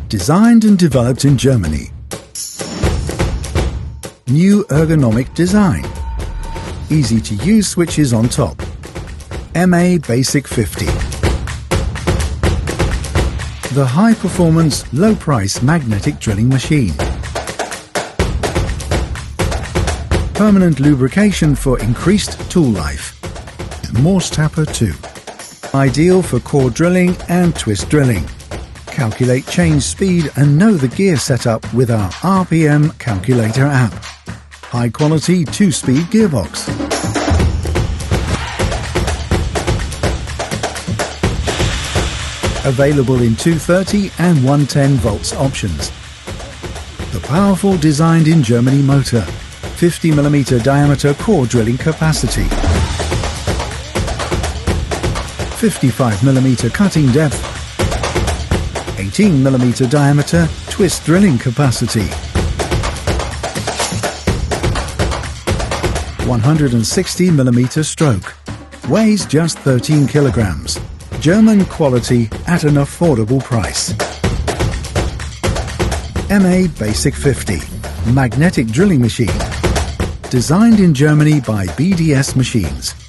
Designed and developed in Germany. New ergonomic design. Easy to use switches on top. MABasic 50. The high-performance, low-price magnetic drilling machine. Permanent lubrication for increased tool life. Morse Taper 2. Ideal for core drilling and twist drilling. Calculate change speed and know the gear setup with our RPM calculator app. High-quality 2-speed gearbox. Available in 230 and 110 volts options. The powerful designed in Germany motor. 50mm diameter core drilling capacity. 55mm cutting depth. 18mm diameter twist drilling capacity. 160mm stroke. Weighs just 13 kilograms. German quality at an affordable price. MABasic 50. Magnetic drilling machine. Designed in Germany by BDS Machines.